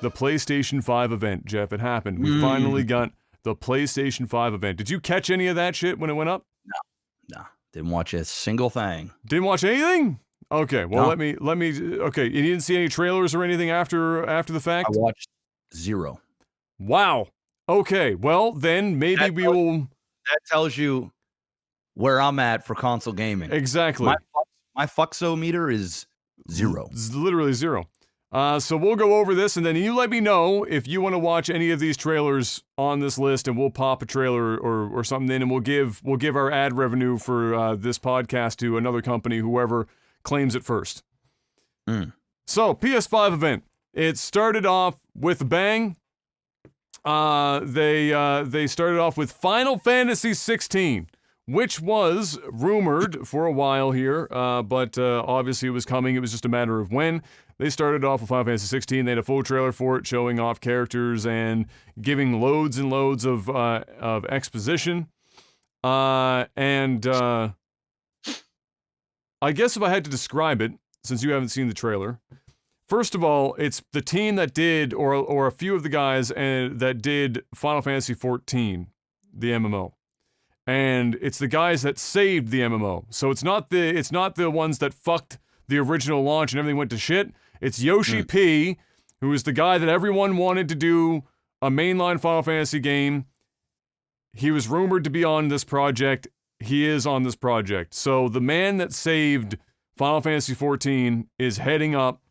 the PlayStation 5 event, Jeff. It happened. We finally got the PlayStation 5 event. Did you catch any of that shit when it went up? No. Didn't watch a single thing. Didn't watch anything? Okay, well, No. let me, okay, you didn't see any trailers or anything after the fact? I watched 0. Wow. Okay, well, then maybe That tells you where I'm at for console gaming. Exactly. My fuxometer is 0. It's literally 0. So we'll go over this, and then you let me know if you want to watch any of these trailers on this list, and we'll pop a trailer or something in, and we'll give our ad revenue for this podcast to another company, whoever claims it first. So, PS5 event. It started off with a bang. They started off with Final Fantasy 16, which was rumored for a while here, but obviously it was coming. It was just a matter of when. They started off with Final Fantasy 16. They had a full trailer for it, showing off characters and giving loads and loads of exposition. And I guess if I had to describe it, since you haven't seen the trailer, first of all, it's the team that did, or a few of the guys that did Final Fantasy 14, the MMO. And it's the guys that saved the MMO. So it's not the ones that fucked the original launch and everything went to shit. It's Yoshi P, who is the guy that everyone wanted to do a mainline Final Fantasy game. He was rumored to be on this project. He is on this project. So the man that saved Final Fantasy 14 is heading up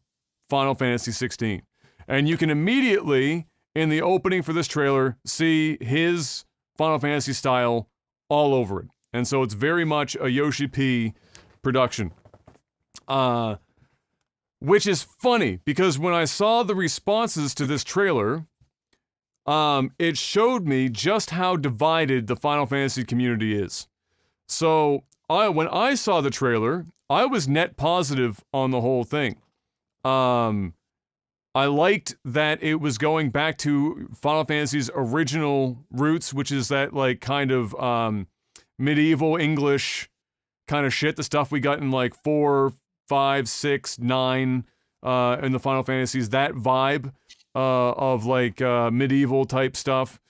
Final Fantasy 16. And you can immediately, in the opening for this trailer, see his Final Fantasy style all over it. And so it's very much a Yoshi P production. Which is funny, because when I saw the responses to this trailer, it showed me just how divided the Final Fantasy community is. So, when I saw the trailer, I was net positive on the whole thing. I liked that it was going back to Final Fantasy's original roots, which is that, like, kind of, medieval English kind of shit, the stuff we got in, like, 4, 5, 6, 9, in the Final Fantasies, that vibe, of, like, medieval type stuff.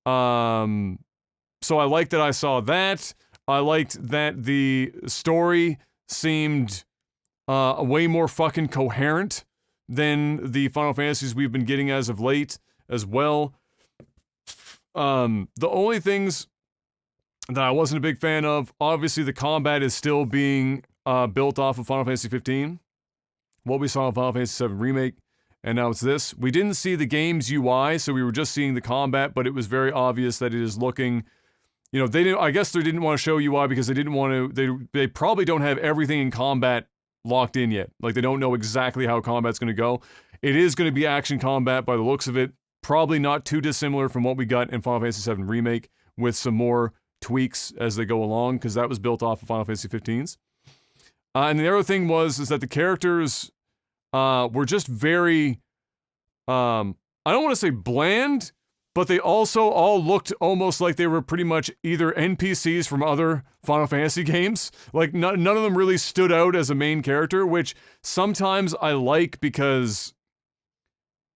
So I liked that I saw that. I liked that the story seemed, way more fucking coherent than the Final Fantasies we've been getting as of late as well. The only things that I wasn't a big fan of, obviously the combat is still being built off of Final Fantasy 15. What we saw in Final Fantasy 7 Remake, and now it's this. We didn't see the game's UI, so we were just seeing the combat, but it was very obvious that it is looking, you know, I guess they didn't want to show UI because they didn't want to, they probably don't have everything in combat locked in yet. Like, they don't know exactly how combat's going to go. It is going to be action combat by the looks of it. Probably not too dissimilar from what we got in Final Fantasy 7 Remake, with some more tweaks as they go along, because that was built off of Final Fantasy 15's. And the other thing is that the characters were just very, I don't want to say bland, but they also all looked almost like they were pretty much either NPCs from other Final Fantasy games. Like, none of them really stood out as a main character, which sometimes I like, because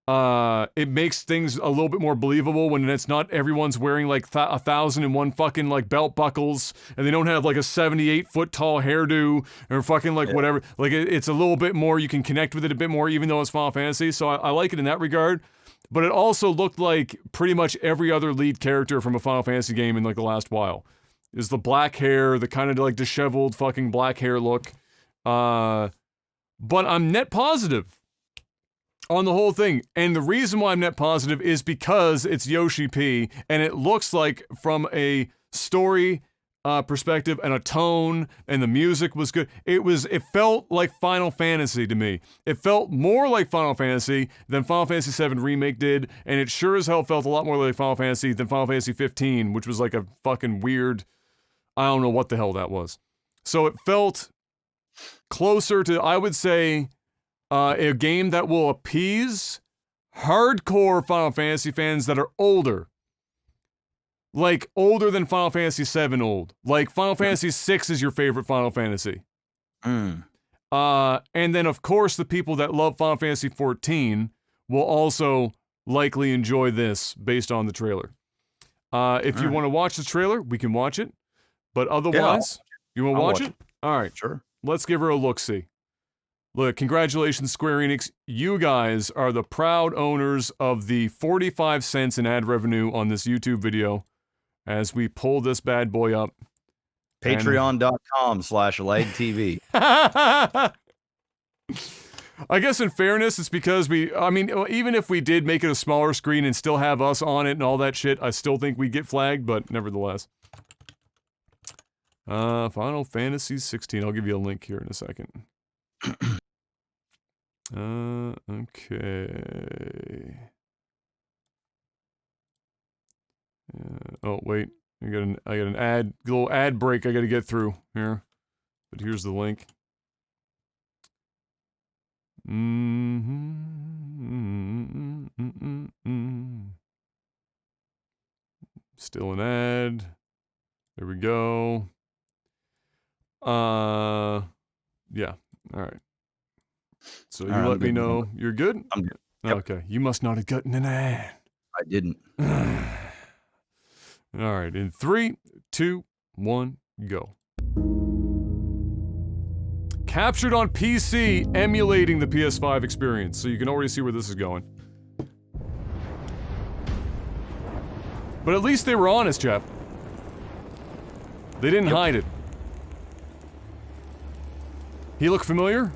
it makes things a little bit more believable when it's not everyone's wearing like 1,001 fucking like belt buckles, and they don't have like a 78-foot tall hairdo or fucking like whatever. Like, it's a little bit more, you can connect with it a bit more, even though it's Final Fantasy. So I like it in that regard. But it also looked like pretty much every other lead character from a Final Fantasy game in like the last while. Is the black hair, the kind of like disheveled fucking black hair look. But I'm net positive on the whole thing. And the reason why I'm net positive is because it's Yoshi P, and it looks like, from a story perspective and a tone, and the music was good. It felt like Final Fantasy to me. It felt more like Final Fantasy than Final Fantasy 7 Remake did, and it sure as hell felt a lot more like Final Fantasy than Final Fantasy 15, which was like a fucking weird, I don't know what the hell that was. So it felt closer to, I would say, a game that will appease hardcore Final Fantasy fans that are older. Like, older than Final Fantasy 7 old. Like, Final Fantasy 6 is your favorite Final Fantasy. And then, of course, the people that love Final Fantasy 14 will also likely enjoy this based on the trailer. If you want to watch the trailer, we can watch it. But otherwise, you want to watch it? All right. Sure. Let's give her a look-see. Look, congratulations, Square Enix. You guys are the proud owners of the 45 cents in ad revenue on this YouTube video as we pull this bad boy up. Patreon.com/LagTV. I guess in fairness, it's because even if we did make it a smaller screen and still have us on it and all that shit, I still think we'd get flagged, but nevertheless. Final Fantasy 16. I'll give you a link here in a second. Okay. Oh, wait. I got an little ad break I gotta get through here. But here's the link. Still an ad. There we go. Yeah. All right. So you let me know you're good? I'm good. Yep. Okay. You must not have gotten an ad. I didn't. All right. In 3, 2, 1, go. Captured on PC, emulating the PS5 experience. So you can already see where this is going. But at least they were honest, Jeff. They didn't hide it. He look familiar?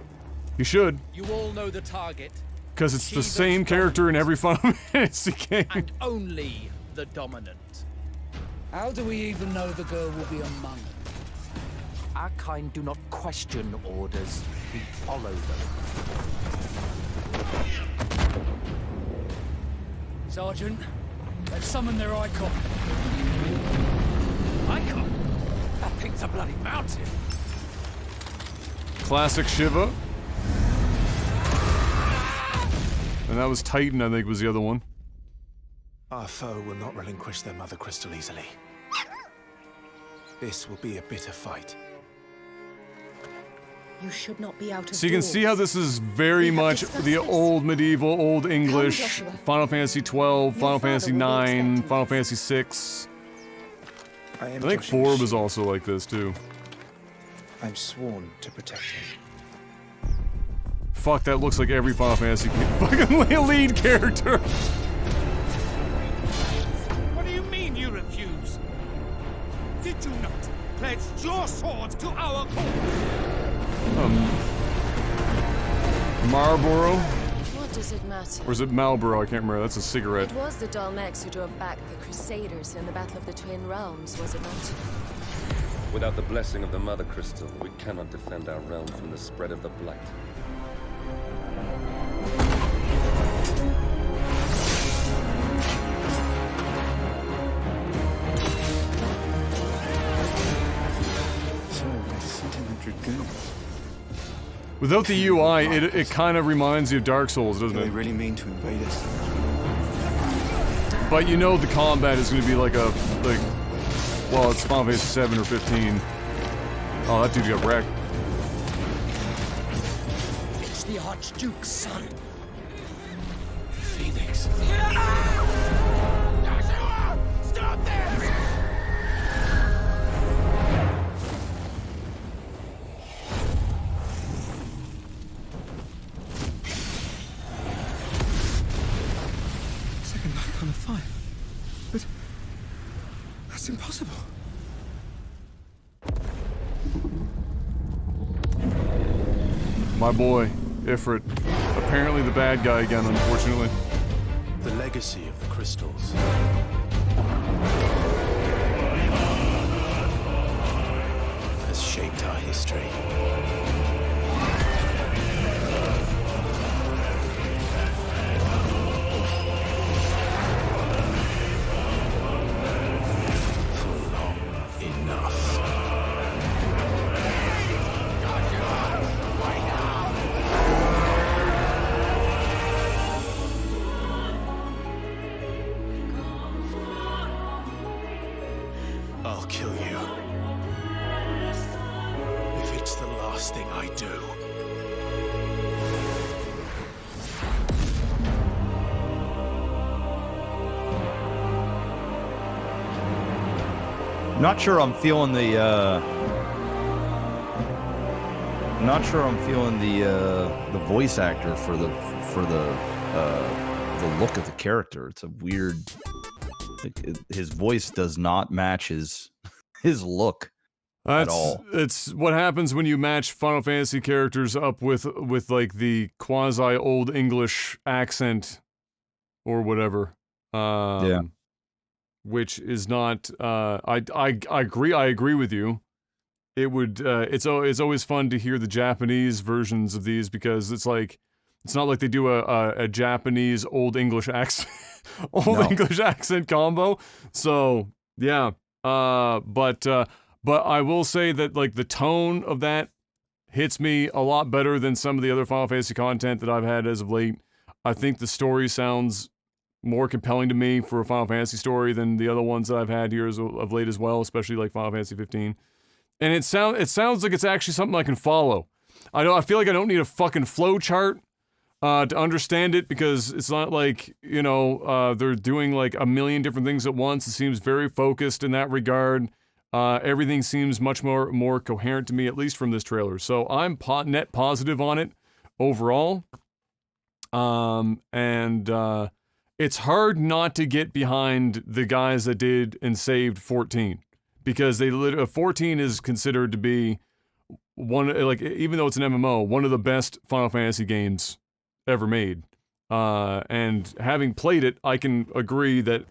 He should. You all know the target. Because it's the same character in every Final Fantasy game. And only the dominant. How do we even know the girl will be among us? Our kind do not question orders, we follow them. Sergeant, they've summoned their icon. Icon? That thing's a bloody mountain. Classic Shiva. And that was Titan, I think, was the other one. Our foe will not relinquish their mother crystal easily. This will be a bitter fight. You should not be out of So you can see how this is very much the old medieval, old English, Final Fantasy 12, Final Fantasy 9, Final Fantasy 6. I think 4 was also like this too. I'm sworn to protect him. Fuck, that looks like every Final Fantasy fucking lead character. What do you mean you refuse? Did you not pledge your swords to our cause? Marlboro? What does it matter? Or is it Marlboro? I can't remember. That's a cigarette. It was the Dalmex who drove back the Crusaders in the Battle of the Twin Realms, was it not? Without the blessing of the Mother Crystal, we cannot defend our realm from the spread of the Blight. Without the UI, it kind of reminds you of Dark Souls, doesn't it? They really mean to invade us. But you know the combat is going to be like well, it's Final Fantasy 7 or 15. Oh, that dude got wrecked. It's the Archduke's son. Phoenix. Stop this! Second light on fire. But that's impossible. My boy, Ifrit. Apparently the bad guy again, unfortunately. The legacy of the crystals. Has shaped our history. For long enough. I'll kill you. If it's the last thing Not sure I'm feeling the. Not sure I'm feeling the voice actor for the look of the character. It's a weird. His voice does not match his look at all. It's what happens when you match Final Fantasy characters up with like the quasi old English accent or whatever. Yeah. Which is not. I agree with you. It would. It's always fun to hear the Japanese versions of these because it's like. It's not like they do a Japanese old English accent, English accent combo. So yeah, but I will say that like the tone of that hits me a lot better than some of the other Final Fantasy content that I've had as of late. I think the story sounds more compelling to me for a Final Fantasy story than the other ones that I've had here of late as well, especially like Final Fantasy 15. And it sounds like it's actually something I can follow. I feel like I don't need a fucking flow chart. To understand it, because it's not like, they're doing like a million different things at once. It seems very focused in that regard. Everything seems much more coherent to me, at least from this trailer. So I'm net positive on it overall. And it's hard not to get behind the guys that did and saved 14, because 14 is considered to be one, like, even though it's an MMO, one of the best Final Fantasy games ever made. And having played it, I can agree that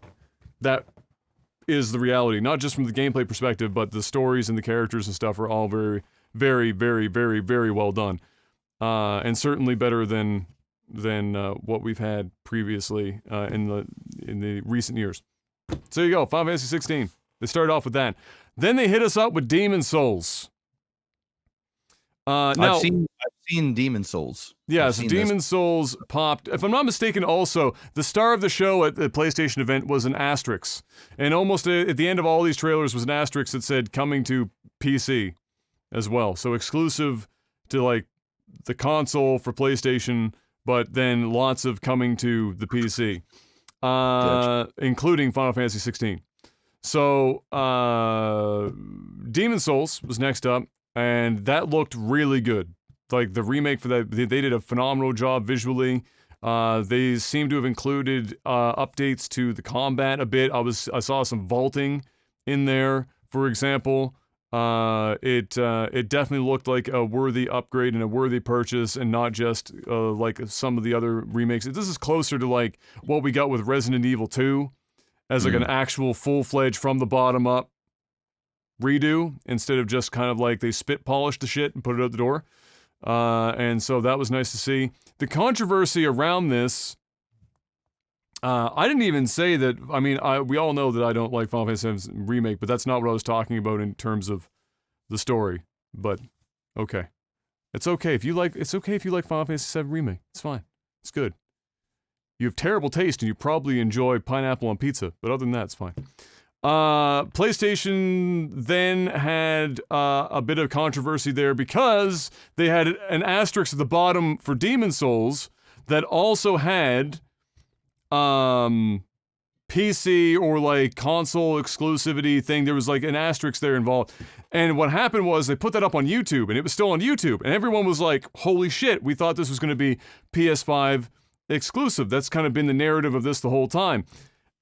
is the reality, not just from the gameplay perspective, but the stories and the characters and stuff are all very, very, very, very, very well done. And certainly better than what we've had previously in the recent years. So there you go, Final Fantasy 16. They started off with that. Then they hit us up with Demon Souls. Now, I've seen Demon Souls. Yeah, so Demon Souls popped. If I'm not mistaken, also, the star of the show at the PlayStation event was an asterisk. And almost at the end of all these trailers was an asterisk that said coming to PC as well. So exclusive to, like, the console for PlayStation, but then lots of coming to the PC, including Final Fantasy 16. So, Demon Souls was next up, and that looked really good. Like, the remake for that, they did a phenomenal job visually. They seem to have included updates to the combat a bit. I saw some vaulting in there, for example. It definitely looked like a worthy upgrade and a worthy purchase, and not just like some of the other remakes. This is closer to like what we got with Resident Evil 2, as like an actual full-fledged from the bottom up redo, instead of just kind of like they spit polished the shit and put it out the door. And so that was nice to see. The controversy around this, I didn't even say that. I mean, we all know that I don't like Final Fantasy VII Remake, but that's not what I was talking about in terms of the story. But okay, it's okay if you like Final Fantasy VII Remake. It's fine. It's good. You have terrible taste, and you probably enjoy pineapple on pizza. But other than that, it's fine. PlayStation then had a bit of controversy there because they had an asterisk at the bottom for Demon Souls that also had PC or like console exclusivity thing. There was like an asterisk there involved. And what happened was they put that up on YouTube, and it was still on YouTube, and everyone was like, holy shit, we thought this was going to be PS5 exclusive. That's kind of been the narrative of this the whole time.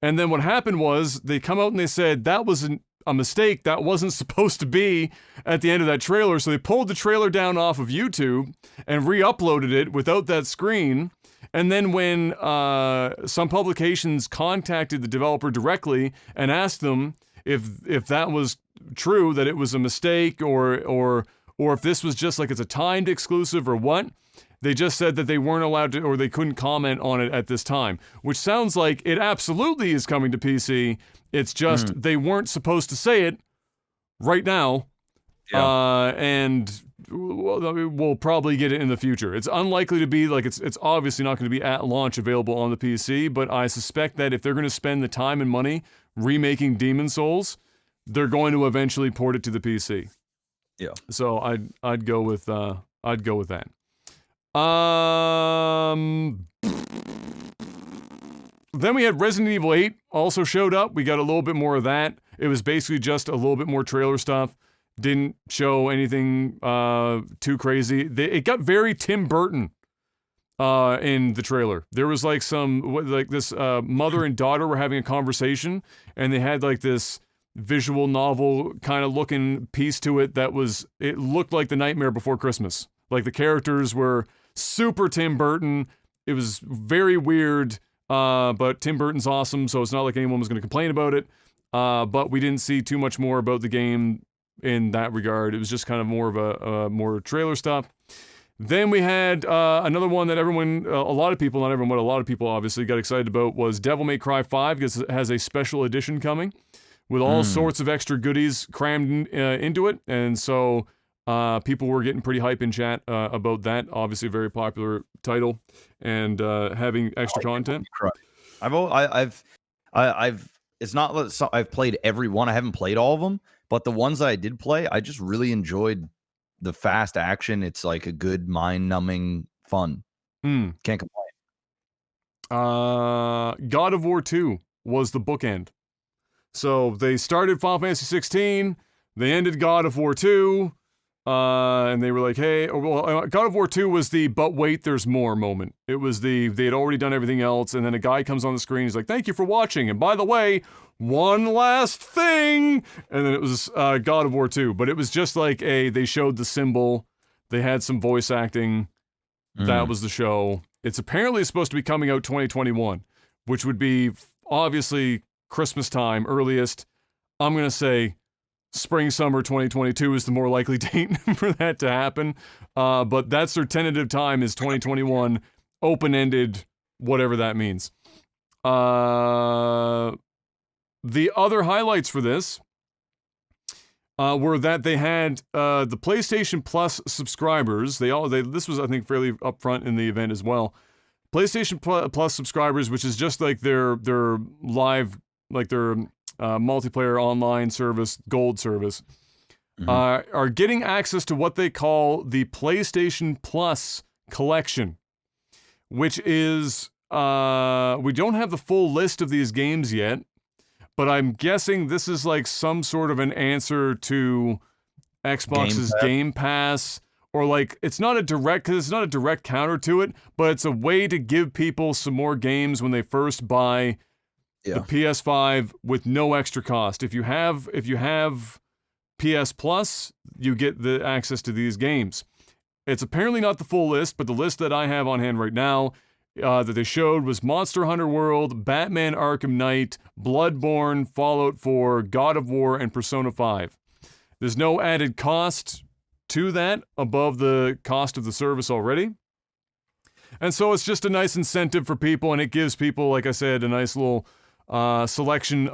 And then what happened was they come out and they said that was a mistake. That wasn't supposed to be at the end of that trailer. So they pulled the trailer down off of YouTube and re-uploaded it without that screen. And then when some publications contacted the developer directly and asked them if that was true, that it was a mistake, or if this was just like it's a timed exclusive or what, they just said that they weren't allowed to, or they couldn't comment on it at this time, which sounds like it absolutely is coming to PC. It's just they weren't supposed to say it right now. Yeah. And we'll probably get it in the future. It's unlikely to be like, it's obviously not going to be at launch available on the PC, but I suspect that if they're going to spend the time and money remaking Demon Souls, they're going to eventually port it to the PC. Yeah. So I'd go with that. Then we had Resident Evil 8 also showed up. We got a little bit more of that. It was basically just a little bit more trailer stuff. Didn't show anything too crazy. It got very Tim Burton in the trailer. There was like this mother and daughter were having a conversation, and they had like this visual novel kind of looking piece to it it looked like The Nightmare Before Christmas. Like the characters were super Tim Burton. It was very weird, but Tim Burton's awesome, so it's not like anyone was going to complain about it. But we didn't see too much more about the game in that regard. It was just kind of more of a more trailer stuff. Then we had another one that a lot of people obviously got excited about was Devil May Cry 5, because it has a special edition coming with all sorts of extra goodies crammed into it. And so people were getting pretty hype in chat about that. Obviously a very popular title and having extra content. It's not that I've played every one. I haven't played all of them, but the ones that I did play, I just really enjoyed the fast action. It's like a good mind-numbing fun. Can't complain. God of War 2 was the bookend. So they started Final Fantasy 16, they ended God of War 2, and they were like, hey, God of War 2 was the but wait, there's more moment. It was they had already done everything else, and then a guy comes on the screen, he's like, thank you for watching, and by the way, one last thing, and then it was God of War 2, but it was just like they showed the symbol, they had some voice acting, that was the show. It's apparently supposed to be coming out 2021, which would be obviously Christmas time, earliest. I'm going to say spring, summer 2022 is the more likely date for that to happen. But that's their tentative time is 2021, open-ended, whatever that means. The other highlights for this were that they had the PlayStation Plus subscribers. This was, I think, fairly upfront in the event as well. PlayStation Plus subscribers, which is just like their live, like their multiplayer online service, gold service, are getting access to what they call the PlayStation Plus collection, which is, we don't have the full list of these games yet, but I'm guessing this is like some sort of an answer to Xbox's Game Pass, or like, it's not a direct counter to it, but it's a way to give people some more games when they first buy the PS5 with no extra cost. If you have PS Plus, you get the access to these games. It's apparently not the full list, but the list that I have on hand right now that they showed was Monster Hunter World, Batman Arkham Knight, Bloodborne, Fallout 4, God of War, and Persona 5. There's no added cost to that above the cost of the service already. And so it's just a nice incentive for people, and it gives people, like I said, a nice little selection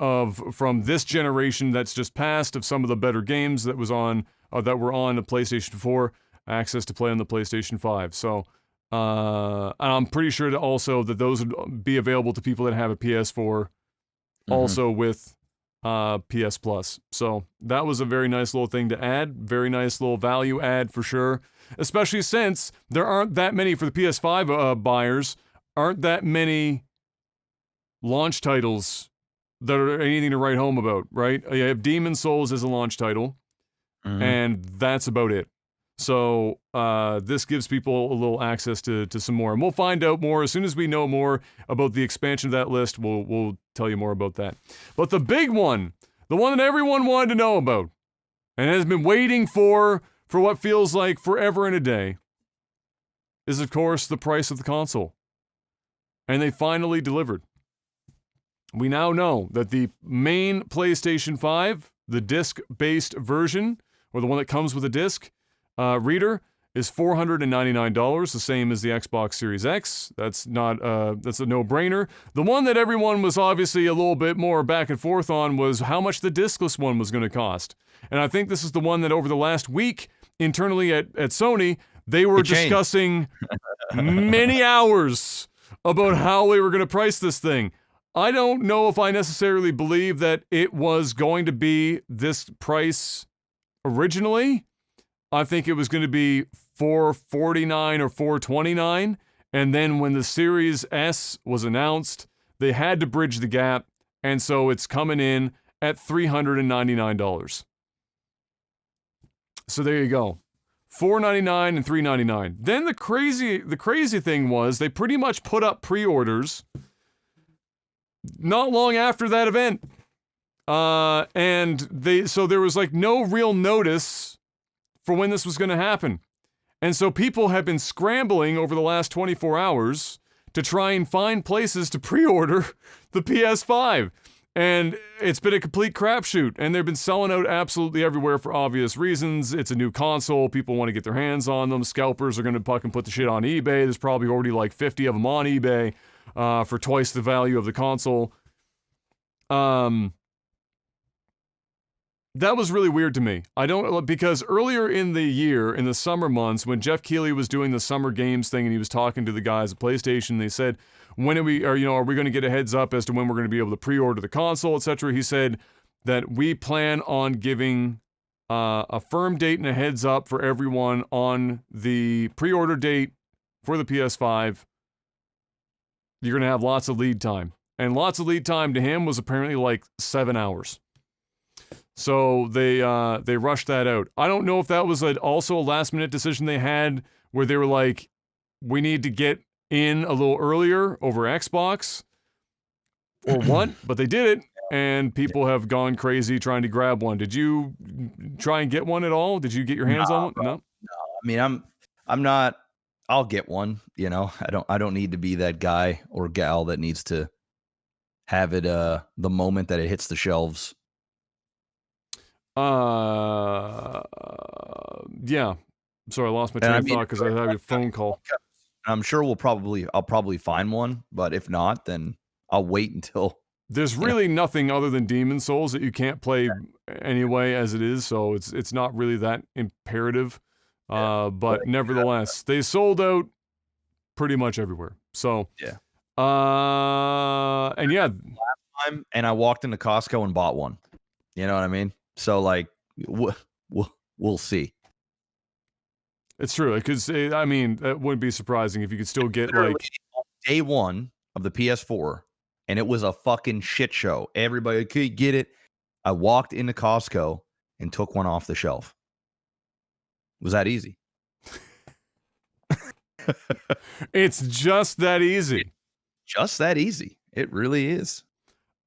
from this generation that's just passed of some of the better games that were on the PlayStation 4, access to play on the PlayStation 5. So I'm pretty sure that those would be available to people that have a PS4 also with PS Plus. So that was a very nice little thing to add. Very nice little value add for sure. Especially since there aren't that many, for the PS5 buyers, aren't that many launch titles that are anything to write home about, right? You have Demon's Souls as a launch title, and that's about it. So this gives people a little access to some more, and we'll find out more as soon as we know more about the expansion of that list. We'll tell you more about that. But the big one, the one that everyone wanted to know about, and has been waiting for what feels like forever and a day, is of course the price of the console, and they finally delivered. We now know that the main PlayStation 5, the disc-based version, or the one that comes with a disc reader, is $499, the same as the Xbox Series X. That's a no-brainer. The one that everyone was obviously a little bit more back and forth on was how much the discless one was going to cost. And I think this is the one that over the last week, internally at Sony, they were discussing many hours about how they were going to price this thing. I don't know if I necessarily believe that it was going to be this price originally. I think it was going to be $449 or $429, and then when the Series S was announced, they had to bridge the gap, and so it's coming in at $399. So there you go. $499 and $399. Then the crazy thing was they pretty much put up pre-orders not long after that event. So there was like no real notice for when this was going to happen. And so people have been scrambling over the last 24 hours to try and find places to pre-order the PS5. And it's been a complete crapshoot. And they've been selling out absolutely everywhere for obvious reasons. It's a new console. People want to get their hands on them. Scalpers are going to fucking put the shit on eBay. There's probably already like 50 of them on eBay for twice the value of the console. That was really weird to me. Because earlier in the year, in the summer months, when Jeff Keighley was doing the summer games thing and he was talking to the guys at PlayStation, they said, are we going to get a heads up as to when we're going to be able to pre-order the console, etc. He said that we plan on giving a firm date and a heads up for everyone on the pre-order date for the PS5. You're going to have lots of lead time. And lots of lead time to him was apparently like 7 hours. So they rushed that out. I don't know if that was also a last-minute decision they had where they were like, we need to get in a little earlier over Xbox or what, but they did it, and people have gone crazy trying to grab one. Did you try and get one at all? Did you get your hands on one? Bro. No. I mean, I'm not. I'll get one. You know, I don't need to be that guy or gal that needs to have it the moment that it hits the shelves. Yeah. Sorry, I lost my train of thought because I had a phone call. I'm sure I'll probably find one, but if not, then I'll wait until. There's really nothing other than Demon Souls that you can't play anyway as it is, so it's not really that imperative. But nevertheless, they sold out pretty much everywhere. So yeah. And yeah, last time, and I walked into Costco and bought one. You know what I mean? So like, we'll see. It's true. Because I mean, that wouldn't be surprising if you could still get like day one of the PS4, and it was a fucking shit show. Everybody could get it. I walked into Costco and took one off the shelf. It was that easy? It's just that easy. Just that easy. It really is.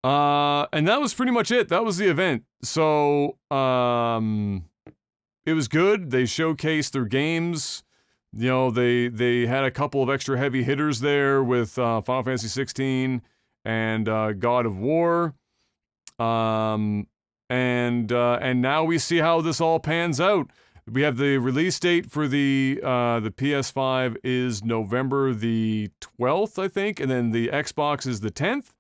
And that was pretty much it. That was the event. So, it was good. They showcased their games. You know, they had a couple of extra heavy hitters there with Final Fantasy 16 and God of War. And now we see how this all pans out. We have the release date for the PS5 is November the 12th, I think, and then the Xbox is the 10th.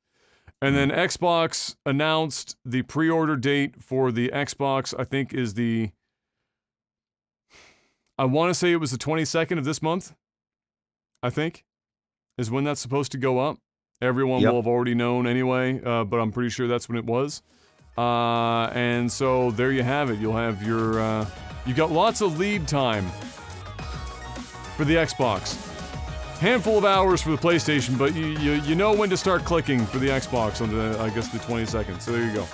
And then Xbox announced the pre-order date for the Xbox, I think, is I want to say it was the 22nd of this month, I think, is when that's supposed to go up. Everyone will have already known anyway, but I'm pretty sure that's when it was. And so there you have it. You'll have your, you got lots of lead time for the Xbox. Handful of hours for the PlayStation, but you know when to start clicking for the Xbox on the, I guess, the 22nd. So there you go.